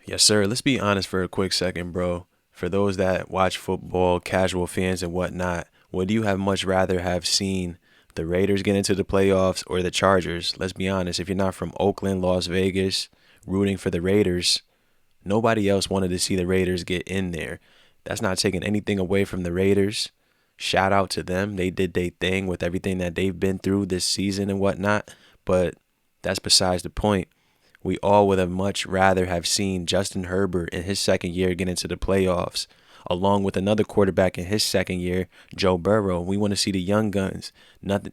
Yes, sir. Let's be honest for a quick second, bro. For those that watch football, casual fans and whatnot, would you have much rather have seen the Raiders get into the playoffs or the Chargers? Let's be honest. If you're not from Oakland, Las Vegas, rooting for the Raiders, nobody else wanted to see the Raiders get in there. That's not taking anything away from the Raiders. Shout out to them. They did their thing with everything that they've been through this season and whatnot. But that's besides the point. We all would have much rather have seen Justin Herbert in his second year get into the playoffs, along with another quarterback in his second year, Joe Burrow. We want to see the young guns. Nothing.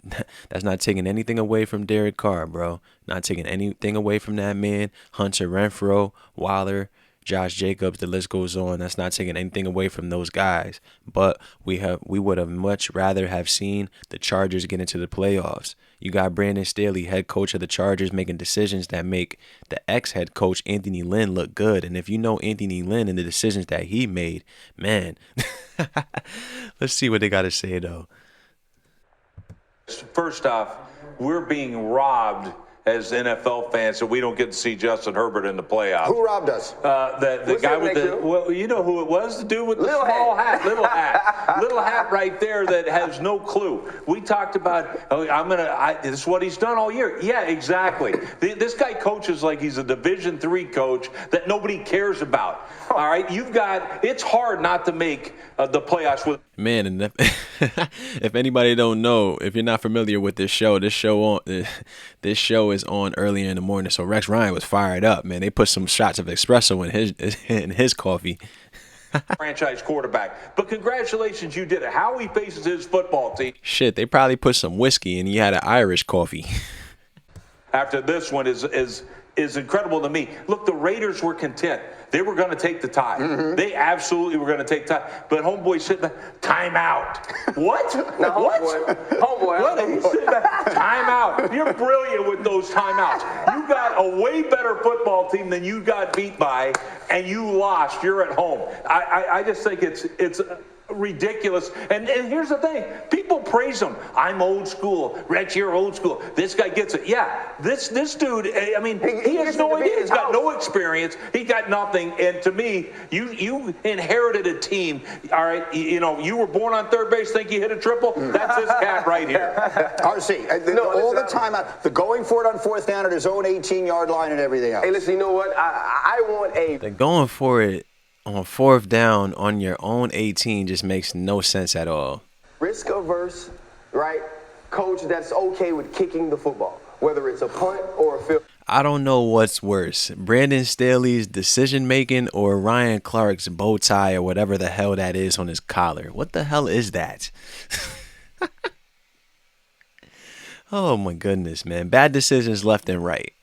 That's not taking anything away from Derek Carr, bro. Not taking anything away from that man. Hunter Renfrow, Waller, Josh Jacobs, the list goes on. That's not taking anything away from those guys. But we would have much rather have seen the Chargers get into the playoffs. You got Brandon Staley, head coach of the Chargers, making decisions that make the ex-head coach Anthony Lynn look good. And if you know Anthony Lynn and the decisions that he made, man, let's see what they got to say, though. First off, we're being robbed as NFL fans that we don't get to see Justin Herbert in the playoffs. Who robbed us? The guy with the, well, you know who it was? The dude with the small hat. Little hat. Little hat right there that has no clue. We talked about, this is what he's done all year. Yeah, exactly. This guy coaches like he's a Division III coach that nobody cares about. All right? It's hard not to make the playoffs with. Man, and if anybody don't know, if you're not familiar with this show is on earlier in the morning. So Rex Ryan was fired up, man. They put some shots of espresso in his coffee. Franchise quarterback. But congratulations, you did it. How he faces his football team. Shit, they probably put some whiskey and he had an Irish coffee. After this one is incredible to me. Look, the Raiders were content. They were going to take the tie. Mm-hmm. They absolutely were going to take tie. But homeboy sitting back, timeout. What? No, what? Homeboy. What? He's sitting back, timeout. You're brilliant with those timeouts. You got a way better football team than you got beat by, and you lost. You're at home. I just think it's ridiculous. And here's the thing. People praise him. I'm old school. Rex, you're old school. This guy gets it. Yeah, this dude, I mean, he has no idea. He's got no experience. He got nothing. And to me, you inherited a team. All right, you were born on third base, think you hit a triple? That's this cat right here. RC, all the time, the going for it on fourth down at his own 18-yard line and everything else. Hey, listen, you know what? I want a... They're going for it on fourth down on your own 18 just makes no sense at all. Risk-averse, right, coach that's okay with kicking the football, whether it's a punt or a field. I don't know what's worse, Brandon Staley's decision-making or Ryan Clark's bow tie or whatever the hell that is on his collar. What the hell is that? Oh, my goodness, man. Bad decisions left and right.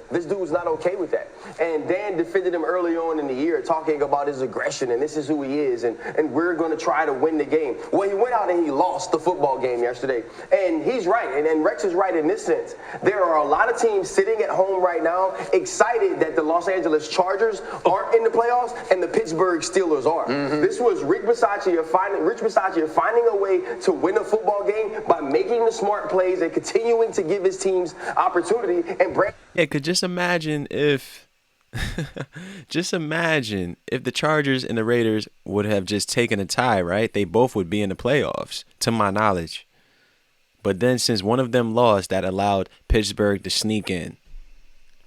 This dude's not okay with that. And Dan defended him early on in the year, talking about his aggression, and this is who he is, and we're going to try to win the game. Well, he went out and he lost the football game yesterday. And he's right, and Rex is right in this sense. There are a lot of teams sitting at home right now excited that the Los Angeles Chargers aren't in the playoffs and the Pittsburgh Steelers are. Mm-hmm. This was Rich Bisaccia finding a way to win a football game by making the smart plays and continuing to give his teams opportunity. And could just imagine if the Chargers and the Raiders would have just taken a tie, right? They both would be in the playoffs, to my knowledge. But then since one of them lost, that allowed Pittsburgh to sneak in.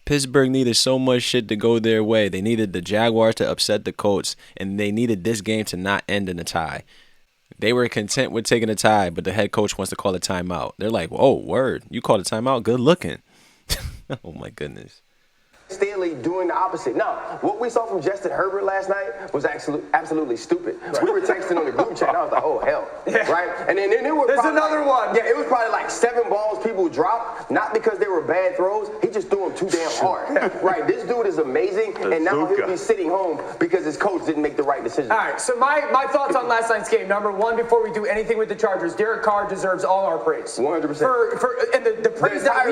Pittsburgh needed so much shit to go their way. They needed the Jaguars to upset the Colts, and they needed this game to not end in a tie. They were content with taking a tie, but the head coach wants to call a timeout. They're like, whoa, word, you called a timeout? Good looking. Oh, my goodness. Staley doing the opposite. Now, what we saw from Justin Herbert last night was absolutely stupid. Right. We were texting on the group chat. I was like, oh, hell. Yeah. Right? And then there were There's another one. Yeah, it was probably like 7 balls people dropped, not because they were bad throws. He just threw them too damn hard. Right? This dude is amazing, and now he'll be sitting home because his coach didn't make the right decision. All right, so my thoughts on last night's game. Number one, before we do anything with the Chargers, Derek Carr deserves all our praise. 100%. And the praise that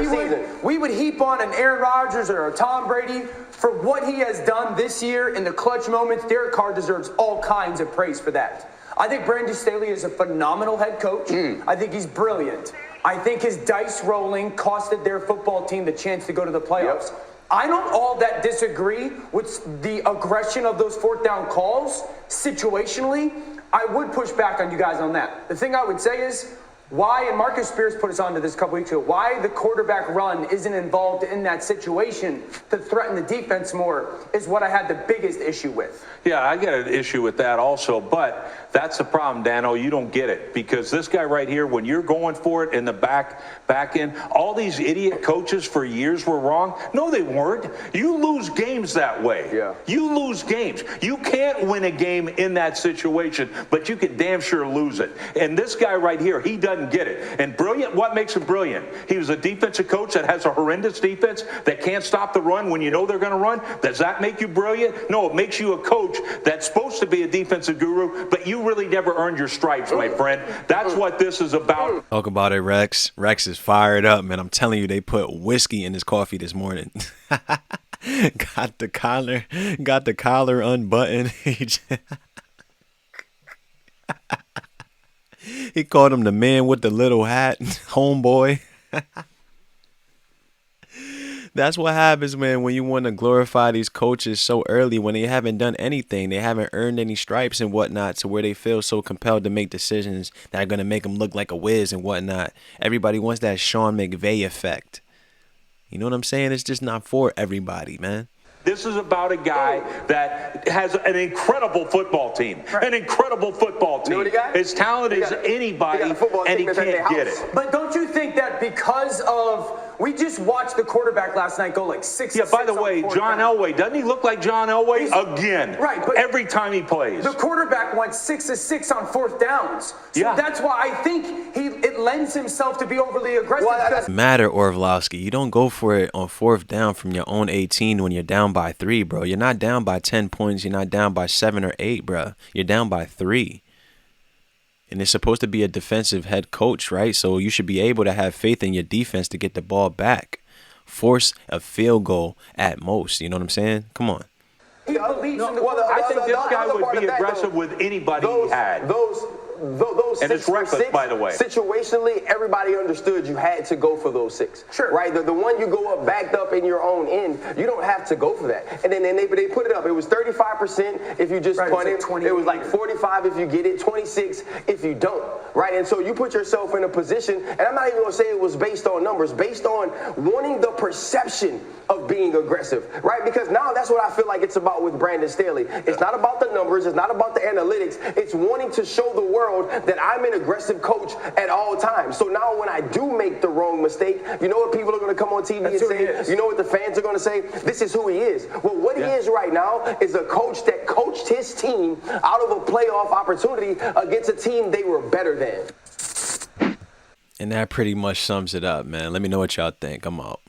we would heap on an Aaron Rodgers or a Tom Brady for what he has done this year in the clutch moments. Derek Carr deserves all kinds of praise for that. I think Brandon Staley is a phenomenal head coach. I think he's brilliant. I think his dice rolling costed their football team the chance to go to the playoffs. I don't all that disagree with the aggression of those fourth down calls situationally. I would push back on you guys on that. The thing I would say is why, and Marcus Spears put us onto this a couple weeks ago, why the quarterback run isn't involved in that situation to threaten the defense more is what I had the biggest issue with. Yeah, I get an issue with that also, but that's the problem, Dano. You don't get it because this guy right here, when you're going for it in the back end, all these idiot coaches for years were wrong. No, they weren't. You lose games that way. Yeah. You lose games. You can't win a game in that situation, but you can damn sure lose it. And this guy right here, he doesn't get it. And brilliant, what makes him brilliant? He was a defensive coach that has a horrendous defense that can't stop the run when you know they're going to run. Does that make you brilliant? No, it makes you a coach that's supposed to be a defensive guru, but you really never earned your stripes, my friend. That's what this is about. Talk about it, Rex. Rex is fired up, man. I'm telling you, they put whiskey in his coffee this morning. got the collar unbuttoned. He called him the man with the little hat, homeboy. That's what happens, man, when you want to glorify these coaches so early when they haven't done anything. They haven't earned any stripes and whatnot to where they feel so compelled to make decisions that are going to make them look like a whiz and whatnot. Everybody wants that Sean McVay effect. You know what I'm saying? It's just not for everybody, man. This is about a guy that has an incredible football team. An incredible football team. You know what he got? As talented as anybody, and he can't get it. But don't you think that because of we just watched the quarterback last night go like 6 Yeah, by the way, John Elway, doesn't he look like John Elway? Again. Right, but every time he plays. the quarterback went 6 of 6 on fourth downs. So Yeah. that's why I think it lends himself to be overly aggressive. Doesn't matter, Orlovsky. You don't go for it on fourth down from your own 18 when you're down by 3, bro. You're not down by 10 points. You're not down by 7 or 8, bro. You're down by 3. And it's supposed to be a defensive head coach, right? So you should be able to have faith in your defense to get the ball back. Force a field goal at most. You know what I'm saying? Come on. He believes in the I think this guy would be aggressive with anybody he had. Those And it's 6 for reckless, 6, by the way. situationally, everybody understood you had to go for those 6. Sure. Right? The one you go up, backed up in your own end, you don't have to go for that. And then they put it up. It was 35% if you just punt it. It was like 45 if you get it, 26 if you don't. Right? And so you put yourself in a position, and I'm not even going to say it was based on numbers, based on wanting the perception of being aggressive. Right? Because now that's what I feel like it's about with Brandon Staley. It's not about the numbers. It's not about the analytics. It's wanting to show the world that I'm an aggressive coach at all times. So now when I do make the wrong mistake, you know what people are going to come on TV and say? You know what the fans are going to say? This is who he is. Well, what he is right now is a coach that coached his team out of a playoff opportunity against a team they were better than. And that pretty much sums it up, man. Let me know what y'all think. I'm out.